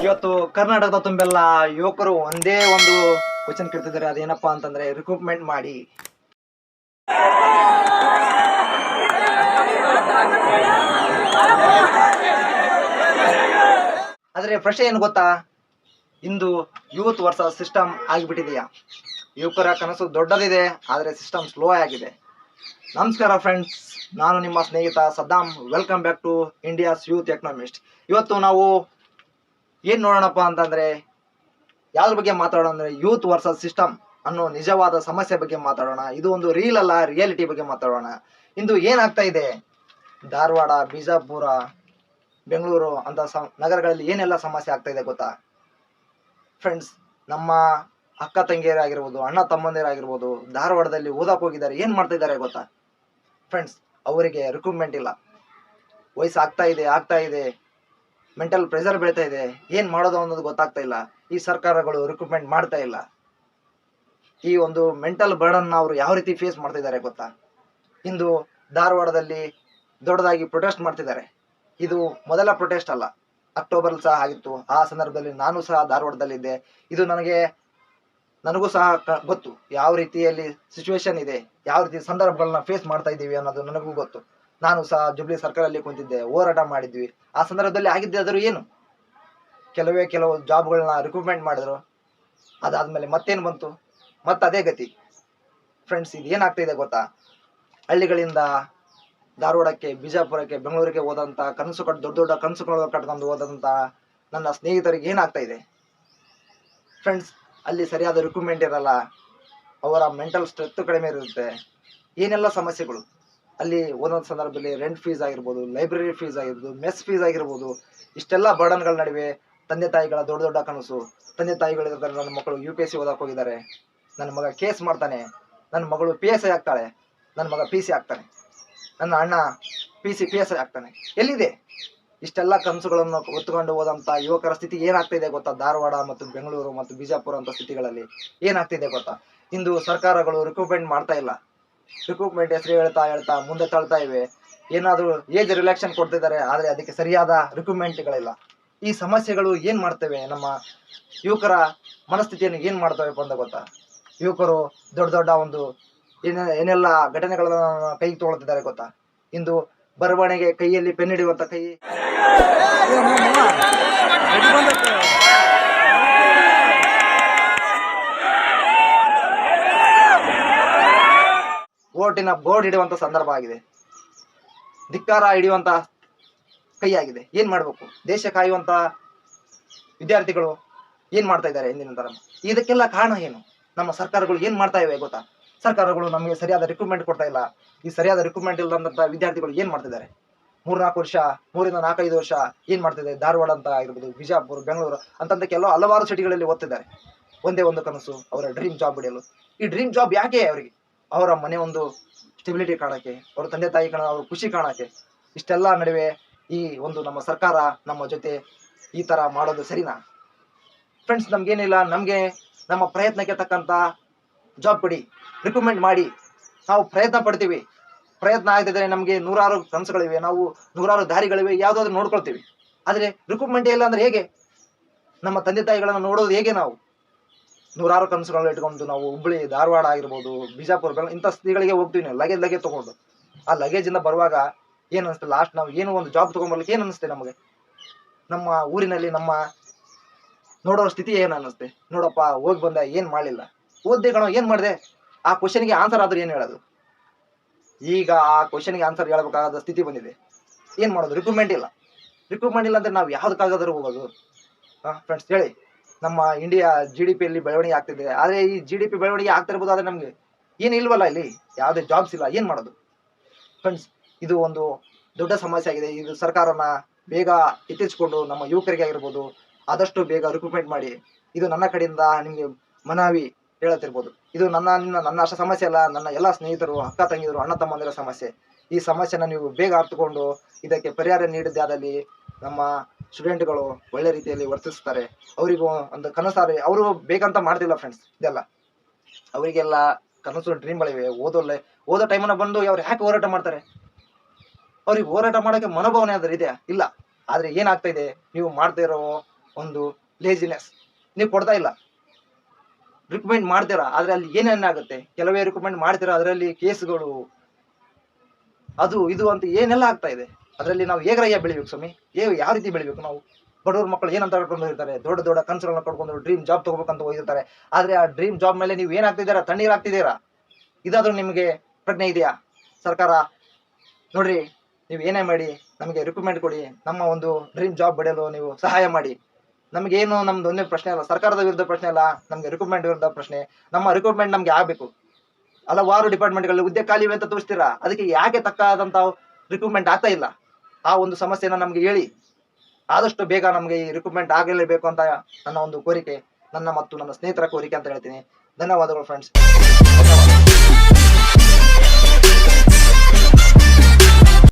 ಇವತ್ತು ಕರ್ನಾಟಕದ ತುಂಬೆಲ್ಲ ಯುವಕರು ಒಂದೇ ಒಂದು ಕ್ವಶನ್ ಕೇಳ್ತಿದ್ದಾರೆ. ಅದೇನಪ್ಪಾ ಅಂತಂದ್ರೆ ರಿಕ್ರೂಟ್ಮೆಂಟ್ ಮಾಡಿ. ಆದ್ರೆ ಪ್ರಶ್ನೆ ಏನು ಗೊತ್ತಾ, ಇಂದು ಯೂತ್ ವರ್ಸಸ್ ಸಿಸ್ಟಮ್ ಆಗಿಬಿಟ್ಟಿದೆಯಾ? ಯುವಕರ ಕನಸು ದೊಡ್ಡದಿದೆ, ಆದರೆ ಸಿಸ್ಟಮ್ ಸ್ಲೋ ಆಗಿದೆ. ನಮಸ್ಕಾರ ಫ್ರೆಂಡ್ಸ್, ನಾನು ನಿಮ್ಮ ಸ್ನೇಹಿತ Saddam. Welcome back to India's youth economist. ಇವತ್ತು ನಾವು ಏನು ನೋಡೋಣಪ್ಪ ಅಂತಂದ್ರೆ, ಯಾವ್ದ್ರ ಬಗ್ಗೆ ಮಾತಾಡೋಣ ಅಂದ್ರೆ ಯೂತ್ ವರ್ಸಸ್ ಸಿಸ್ಟಮ್ ಅನ್ನೋ ನಿಜವಾದ ಸಮಸ್ಯೆ ಬಗ್ಗೆ ಮಾತಾಡೋಣ. ಇದು ಒಂದು ರೀಲ್ ಅಲ್ಲ, ರಿಯಾಲಿಟಿ ಬಗ್ಗೆ ಮಾತಾಡೋಣ. ಇಂದು ಏನಾಗ್ತಾ ಇದೆ, ಧಾರವಾಡ, ಬಿಜಾಪುರ, ಬೆಂಗಳೂರು ಅಂತ ನಗರಗಳಲ್ಲಿ ಏನೆಲ್ಲ ಸಮಸ್ಯೆ ಆಗ್ತಾ ಇದೆ ಗೊತ್ತಾ ಫ್ರೆಂಡ್ಸ್? ನಮ್ಮ ಅಕ್ಕ ತಂಗಿಯರಾಗಿರ್ಬೋದು, ಅಣ್ಣ ತಮ್ಮಂದಿರಾಗಿರ್ಬೋದು, ಧಾರವಾಡದಲ್ಲಿ ಓದಕ್ಕೆ ಹೋಗಿದ್ದಾರೆ. ಏನು ಮಾಡ್ತಾ ಇದ್ದಾರೆ ಗೊತ್ತಾ ಫ್ರೆಂಡ್ಸ್? ಅವರಿಗೆ ರಿಕ್ರೂಟ್ಮೆಂಟ್ ಇಲ್ಲ. ವಯಸ್ಸು ಆಗ್ತಾ ಇದೆ, ಮೆಂಟಲ್ ಪ್ರೆಷರ್ ಬೀಳ್ತಾ ಇದೆ. ಏನು ಮಾಡೋದು ಅನ್ನೋದು ಗೊತ್ತಾಗ್ತಾ ಇಲ್ಲ. ಈ ಸರ್ಕಾರಗಳು ರಿಕ್ರೂಟ್ಮೆಂಟ್ ಮಾಡ್ತಾ ಇಲ್ಲ. ಈ ಒಂದು ಮೆಂಟಲ್ ಬರ್ಡನ್ ಅವರು ಯಾವ ರೀತಿ ಫೇಸ್ ಮಾಡ್ತಾ ಇದ್ದಾರೆ ಗೊತ್ತಾ? ಇಂದು ಧಾರವಾಡದಲ್ಲಿ ದೊಡ್ಡದಾಗಿ ಪ್ರೊಟೆಸ್ಟ್ ಮಾಡ್ತಿದ್ದಾರೆ. ಇದು ಮೊದಲ ಪ್ರೊಟೆಸ್ಟ್ ಅಲ್ಲ, ಅಕ್ಟೋಬರ್ ಸಹ ಆಗಿತ್ತು. ಆ ಸಂದರ್ಭದಲ್ಲಿ ನಾನು ಸಹ ಧಾರವಾಡದಲ್ಲಿದ್ದೆ. ಇದು ನನಗೂ ಸಹ ಗೊತ್ತು ಯಾವ ರೀತಿಯಲ್ಲಿ ಸಿಚುವೇಶನ್ ಇದೆ, ಯಾವ ರೀತಿ ಸಂದರ್ಭಗಳನ್ನ ಫೇಸ್ ಮಾಡ್ತಾ ಇದ್ದೀವಿ ಅನ್ನೋದು ನನಗೂ ಗೊತ್ತು. ನಾನು ಸಹ ಜುಬ್ಲಿ ಸರ್ಕಲಲ್ಲಿ ಕುಂತಿದ್ದೆ, ಹೋರಾಟ ಮಾಡಿದ್ವಿ. ಆ ಸಂದರ್ಭದಲ್ಲಿ ಆಗಿದ್ದಾದರೂ ಏನು, ಕೆಲವು ಜಾಬ್ಗಳನ್ನ ರಿಕ್ರೂಟ್ಮೆಂಟ್ ಮಾಡಿದ್ರು. ಅದಾದ್ಮೇಲೆ ಮತ್ತೇನು ಬಂತು, ಅದೇ ಗತಿ ಫ್ರೆಂಡ್ಸ್. ಇದು ಏನಾಗ್ತಾ ಇದೆ ಗೊತ್ತಾ? ಹಳ್ಳಿಗಳಿಂದ ಧಾರವಾಡಕ್ಕೆ, ಬಿಜಾಪುರಕ್ಕೆ, ಬೆಂಗಳೂರಿಗೆ ಹೋದಂಥ ದೊಡ್ಡ ಕನಸುಗಳು ಕಟ್ಕೊಂಡು ಹೋದಂಥ ನನ್ನ ಸ್ನೇಹಿತರಿಗೆ ಏನಾಗ್ತಾ ಇದೆ ಫ್ರೆಂಡ್ಸ್? ಅಲ್ಲಿ ಸರಿಯಾದ ರಿಕ್ರೂಟ್ಮೆಂಟ್ ಇರಲ್ಲ, ಅವರ ಮೆಂಟಲ್ ಸ್ಟ್ರೆಂತ್ ಕಡಿಮೆ ಇರುತ್ತೆ. ಏನೆಲ್ಲ ಸಮಸ್ಯೆಗಳು ಅಲ್ಲಿ ಒಂದೊಂದು ಸಂದರ್ಭದಲ್ಲಿ ರೆಂಟ್ ಫೀಸ್ ಆಗಿರ್ಬೋದು, ಲೈಬ್ರರಿ ಫೀಸ್ ಆಗಿರ್ಬೋದು, ಮೆಸ್ ಫೀಸ್ ಆಗಿರ್ಬೋದು. ಇಷ್ಟೆಲ್ಲ ಬರ್ಡನ್ಗಳ ನಡುವೆ ತಂದೆ ತಾಯಿಗಳ ದೊಡ್ಡ ಕನಸು. ತಂದೆ ತಾಯಿಗಳಿರ್ತಾರೆ, ನನ್ನ ಮಕ್ಕಳು UPSC ಓದಕ್ಕೆ ಹೋಗಿದ್ದಾರೆ, ನನ್ನ ಮಗ ಕೇಸ್ ಮಾಡ್ತಾನೆ, ನನ್ನ ಮಗಳು PSI ಆಗ್ತಾಳೆ, ನನ್ನ ಮಗ PC ಆಗ್ತಾನೆ, ನನ್ನ ಅಣ್ಣ PSI ಆಗ್ತಾನೆ. ಎಲ್ಲಿದೆ ಇಷ್ಟೆಲ್ಲ ಕನಸುಗಳನ್ನು ಹೊತ್ತುಕೊಂಡು ಹೋದಂಥ ಯುವಕರ ಸ್ಥಿತಿ ಏನಾಗ್ತಿದೆ ಗೊತ್ತಾ? ಧಾರವಾಡ ಮತ್ತು ಬೆಂಗಳೂರು ಮತ್ತು ಬಿಜಾಪುರ ಅಂತ ಸ್ಥಿತಿಗಳಲ್ಲಿ ಏನಾಗ್ತಿದೆ ಗೊತ್ತಾ? ಇಂದು ಸರ್ಕಾರಗಳು ರಿಕ್ರೂಟ್ಮೆಂಟ್ ಮಾಡ್ತಾ ಇಲ್ಲ. ರಿಕ್ರೂಟ್ಮೆಂಟ್ ಹೆಸರು ಹೇಳ್ತಾ ಮುಂದೆ ತಳ್ತಾ ಇವೆ. ಏನಾದರೂ ಏಜ್ ರಿಲ್ಯಾಕ್ಷನ್ ಕೊಡ್ತಿದ್ದಾರೆ, ಆದರೆ ಅದಕ್ಕೆ ಸರಿಯಾದ ರಿಕ್ರೂಟ್ಮೆಂಟ್ಗಳಿಲ್ಲ. ಈ ಸಮಸ್ಯೆಗಳು ಏನು ಮಾಡ್ತವೆ, ನಮ್ಮ ಯುವಕರ ಮನಸ್ಥಿತಿಯನ್ನು ಏನು ಮಾಡ್ತವೆ ಅಂತ ಗೊತ್ತಾ? ಯುವಕರು ದೊಡ್ಡ ಒಂದು ಏನೆಲ್ಲ ಘಟನೆಗಳನ್ನು ಕೈಗೆ ತಗೊಳ್ತಿದ್ದಾರೆ ಗೊತ್ತಾ? ಇಂದು ಬರವಣಿಗೆ, ಕೈಯಲ್ಲಿ ಪೆನ್ ಹಿಡಿಯುವಂಥ ಕೈ, ಓಟಿನ ಬೋರ್ಡ್ ಹಿಡಿಯುವಂಥ ಸಂದರ್ಭ ಆಗಿದೆ. ಧಿಕ್ಕಾರ ಹಿಡಿಯುವಂಥ ಕೈ ಆಗಿದೆ. ಏನು ಮಾಡಬೇಕು? ದೇಶ ಕಾಯುವಂಥ ವಿದ್ಯಾರ್ಥಿಗಳು ಏನು ಮಾಡ್ತಾ ಇದ್ದಾರೆ ಇಂದಿನ ತರ? ಇದಕ್ಕೆಲ್ಲ ಕಾರಣ ಏನು? ನಮ್ಮ ಸರ್ಕಾರಗಳು ಏನು ಮಾಡ್ತಾ ಇವೆ ಗೊತ್ತಾ? ಸರ್ಕಾರಗಳು ನಮಗೆ ಸರಿಯಾದ ರಿಕ್ರೂಟ್ಮೆಂಟ್ ಕೊಡ್ತಾ ಇಲ್ಲ. ಈ ಸರಿಯಾದ ರಿಕ್ರೂಟ್ಮೆಂಟ್ ಇಲ್ಲದಂಥ ವಿದ್ಯಾರ್ಥಿಗಳು ಏನು ಮಾಡ್ತಿದ್ದಾರೆ? 3-4 ವರ್ಷ, 3ರಿಂದ 4-5 ವರ್ಷ ಏನು ಮಾಡ್ತಿದ್ದಾರೆ? ಧಾರವಾಡ ಅಂತ ಆಗಿರ್ಬೋದು, ಬಿಜಾಪುರ, ಬೆಂಗಳೂರು ಅಂತಂತ ಹಲವಾರು ಸಿಟಿಗಳಲ್ಲಿ ಓದ್ತಿದ್ದಾರೆ. ಒಂದೇ ಒಂದು ಕನಸು, ಅವರ ಡ್ರೀಮ್ ಜಾಬ್ ಹಿಡಿಯಲು. ಈ ಡ್ರೀಮ್ ಜಾಬ್ ಯಾಕೆ ಅವರಿಗೆ? ಅವರ ಮನೆ ಒಂದು ಸ್ಟೆಬಿಲಿಟಿ ಕಾಣಕ್ಕೆ, ಅವರ ತಂದೆ ತಾಯಿ ಅವ್ರ ಖುಷಿ ಕಾಣಕ್ಕೆ. ಇಷ್ಟೆಲ್ಲ ನಡುವೆ ಈ ಒಂದು ನಮ್ಮ ಸರ್ಕಾರ ನಮ್ಮ ಜೊತೆ ಈ ಥರ ಮಾಡೋದು ಸರಿನಾ ಫ್ರೆಂಡ್ಸ್? ನಮಗೇನಿಲ್ಲ, ನಮಗೆ ನಮ್ಮ ಪ್ರಯತ್ನಕ್ಕೆ ತಕ್ಕಂಥ ಜಾಬ್ ಕೊಡಿ, ರಿಕ್ರೂಟ್ಮೆಂಟ್ ಮಾಡಿ. ನಾವು ಪ್ರಯತ್ನ ಪಡ್ತೀವಿ. ಪ್ರಯತ್ನ ಆಗದಿದ್ದರೆ ನಮಗೆ ನೂರಾರು ಕನಸುಗಳಿವೆ, ನಾವು ನೂರಾರು ದಾರಿಗಳಿವೆ, ಯಾವುದಾದ್ರೂ ನೋಡ್ಕೊಳ್ತೀವಿ. ಆದರೆ ರಿಕ್ರೂಟ್ಮೆಂಟ್ ಇಲ್ಲ ಅಂದರೆ ಹೇಗೆ? ನಮ್ಮ ತಂದೆ ತಾಯಿಗಳನ್ನು ನೋಡೋದು ಹೇಗೆ? ನಾವು ನೂರಾರು ಕನಸುಗಳನ್ನ ಇಟ್ಕೊಂಡು ನಾವು ಹುಬ್ಬಳ್ಳಿ, ಧಾರವಾಡ ಆಗಿರ್ಬೋದು, ಬಿಜಾಪುರ, ಇಂಥ ಸ್ಥಿತಿಗಳಿಗೆ ಹೋಗ್ತೀವಿ. ನಾವು ಲಗೇಜ್ ತೊಗೊಂಡು ಆ ಲಗೇಜಿಂದ ಬರುವಾಗ ಏನು ಅನಿಸುತ್ತೆ? ಲಾಸ್ಟ್ ನಾವು ಏನು ಒಂದು ಜಾಬ್ ತೊಗೊಂಡ್ಬರ್ಲಿಕ್ಕೆ ಏನು ಅನಿಸುತ್ತೆ ನಮಗೆ? ನಮ್ಮ ಊರಿನಲ್ಲಿ ನಮ್ಮ ನೋಡೋ ಸ್ಥಿತಿ ಏನು ಅನ್ನಿಸುತ್ತೆ? ನೋಡಪ್ಪ, ಹೋಗಿ ಬಂದ, ಏನು ಮಾಡಲಿಲ್ಲ, ಓದ್ದೆ ಕಣೋ, ಏನು ಮಾಡಿದೆ? ಆ ಕ್ವಶನ್ಗೆ ಆನ್ಸರ್ ಆದ್ರೂ ಏನು ಹೇಳೋದು? ಈಗ ಆ ಕ್ವಶನ್ಗೆ ಆನ್ಸರ್ ಹೇಳ್ಬೇಕಾದ ಸ್ಥಿತಿ ಬಂದಿದೆ. ಏನು ಮಾಡೋದು? ರಿಕ್ರೂಟ್ಮೆಂಟ್ ಇಲ್ಲ ಅಂದರೆ ನಾವು ಯಾವುದಕ್ಕಾಗಾದ್ರೂ ಹೋಗೋದು ಫ್ರೆಂಡ್ಸ್ ಹೇಳಿ? ನಮ್ಮ ಇಂಡಿಯಾ GDPಯಲ್ಲಿ ಬೆಳವಣಿಗೆ ಆಗ್ತಿದೆ, ಆದರೆ ಈ GDP ಬೆಳವಣಿಗೆ ಆಗ್ತಿರ್ಬೋದು, ಆದರೆ ನಮಗೆ ಏನು ಇಲ್ವಲ್ಲ, ಇಲ್ಲಿ ಯಾವುದೇ ಜಾಬ್ಸ್ ಇಲ್ಲ. ಏನು ಮಾಡೋದು ಫ್ರೆಂಡ್ಸ್? ಇದು ಒಂದು ದೊಡ್ಡ ಸಮಸ್ಯೆ ಆಗಿದೆ. ಇದು ಸರ್ಕಾರನ ಬೇಗ ಎತ್ತಿಸಿಕೊಂಡು ನಮ್ಮ ಯುವಕರಿಗೆ ಆಗಿರ್ಬೋದು, ಆದಷ್ಟು ಬೇಗ ರಿಕ್ರೂಟ್ಮೆಂಟ್ ಮಾಡಿ. ಇದು ನನ್ನ ಕಡೆಯಿಂದ ನಿಮಗೆ ಮನವಿ ಹೇಳುತ್ತಿರ್ಬೋದು. ಇದು ನನ್ನ ಅಷ್ಟ ಸಮಸ್ಯೆ ಅಲ್ಲ, ನನ್ನ ಎಲ್ಲ ಸ್ನೇಹಿತರು, ಅಕ್ಕ ತಂಗಿಯರು, ಅಣ್ಣ ತಮ್ಮಂದಿರ ಸಮಸ್ಯೆ. ಈ ಸಮಸ್ಯೆನ ನೀವು ಬೇಗ ಅರ್ಥಕೊಂಡು ಇದಕ್ಕೆ ಪರಿಹಾರ ನೀಡಿದ್ದಾದಲ್ಲಿ ನಮ್ಮ ಸ್ಟೂಡೆಂಟ್ಗಳು ಒಳ್ಳೆ ರೀತಿಯಲ್ಲಿ ವರ್ತಿಸ್ತಾರೆ. ಅವರಿಗೂ ಒಂದು ಕನಸಾರೆ, ಅವರು ಬೇಕಂತ ಮಾಡ್ತಿಲ್ಲ ಫ್ರೆಂಡ್ಸ್. ಇದೆಲ್ಲ ಅವರಿಗೆಲ್ಲ ಕನಸು, ಡ್ರೀಮ್ಗಳಿವೆ. ಓದೋ ಟೈಮನ್ನ ಬಂದು ಅವ್ರು ಯಾಕೆ ಹೋರಾಟ ಮಾಡ್ತಾರೆ? ಅವ್ರಿಗೆ ಹೋರಾಟ ಮಾಡೋಕ್ಕೆ ಮನೋಭಾವನೆ ಆದ್ರೆ ಇದೆಯಾ? ಇಲ್ಲ. ಆದರೆ ಏನಾಗ್ತಾ ಇದೆ, ನೀವು ಮಾಡ್ತಾ ಇರೋ ಒಂದು ಲೇಜಿನೆಸ್. ನೀವು ಕೊಡ್ತಾ ಇಲ್ಲ, ರಿಕಮೆಂಡ್ ಮಾಡ್ತೀರಾ, ಆದ್ರೆ ಅಲ್ಲಿ ಏನೇನಾಗುತ್ತೆ, ಕೆಲವೇ ರಿಕಮೆಂಡ್ ಮಾಡ್ತೀರಾ, ಅದರಲ್ಲಿ ಕೇಸ್ಗಳು ಅದು ಇದು ಅಂತ ಏನೆಲ್ಲ ಆಗ್ತಾ ಇದೆ. ಅದರಲ್ಲಿ ನಾವು ಹೇಗ್ರಯ್ಯ ಬೆಳಿಬೇಕು ಸ್ವಾಮಿ, ಯಾವ ರೀತಿ ಬೆಳಿಬೇಕು ನಾವು? ಬಡವ್ರ ಮಕ್ಕಳು ಏನಂತ ಕಟ್ಕೊಂಡು ಹೋಗಿರ್ತಾರೆ, ದೊಡ್ಡ ದೊಡ್ಡ ಕನಸುಗಳನ್ನ ಕಟ್ಕೊಂಡು ಡ್ರೀಮ್ ಜಾಬ್ ತಗೋಬೇಕಂತ ಹೋಗಿರ್ತಾರೆ. ಆದ್ರೆ ಆ ಡ್ರೀಮ್ ಜಾಬ್ ಮೇಲೆ ನೀವು ಏನಾಗ್ತಿದ್ದೀರಾ, ತಣ್ಣೀರ್ ಹಾಕ್ತಿದ್ದೀರಾ. ಇದಾದ್ರೂ ನಿಮಗೆ ಪ್ರಜ್ಞೆ ಇದೆಯಾ? ಸರ್ಕಾರ ನೋಡ್ರಿ, ನೀವು ಏನೇ ಮಾಡಿ ನಮಗೆ ರಿಕ್ರೂಟ್ಮೆಂಟ್ ಕೊಡಿ, ನಮ್ಮ ಒಂದು ಡ್ರೀಮ್ ಜಾಬ್ ಪಡೆಯಲು ನೀವು ಸಹಾಯ ಮಾಡಿ. ನಮಗೇನು ನಮ್ದು ಒಂದೇ ಪ್ರಶ್ನೆ ಅಲ್ಲ, ಸರ್ಕಾರದ ವಿರುದ್ಧ ಪ್ರಶ್ನೆ ಅಲ್ಲ, ನಮಗೆ ರಿಕ್ರೂಟ್ಮೆಂಟ್ ವಿರುದ್ಧ ಪ್ರಶ್ನೆ. ನಮ್ಮ ರಿಕ್ರೂಟ್ಮೆಂಟ್ ನಮ್ಗೆ ಆಗಬೇಕು. ಹಲವಾರು ಡಿಪಾರ್ಟ್ಮೆಂಟ್ಗಳಲ್ಲಿ ಹುದ್ದೆ ಖಾಲಿವೆ ಅಂತ ತೋರಿಸ್ತೀರಾ, ಅದಕ್ಕೆ ಯಾಕೆ ತಕ್ಕಾದಂತ ರಿಕ್ರೂಟ್ಮೆಂಟ್ ಆಗ್ತಾ ಇಲ್ಲ? ಆ ಒಂದು ಸಮಸ್ಯೆನ ನಮ್ಗೆ ಹೇಳಿ. ಆದಷ್ಟು ಬೇಗ ನಮಗೆ ಈ ರಿಕ್ರೂಟ್ಮೆಂಟ್ ಆಗಲೇಬೇಕು ಅಂತ ನನ್ನ ಒಂದು ಕೋರಿಕೆ, ನನ್ನ ಮತ್ತು ನನ್ನ ಸ್ನೇಹಿತರ ಕೋರಿಕೆ ಅಂತ ಹೇಳ್ತೀನಿ. ಧನ್ಯವಾದಗಳು ಫ್ರೆಂಡ್ಸ್.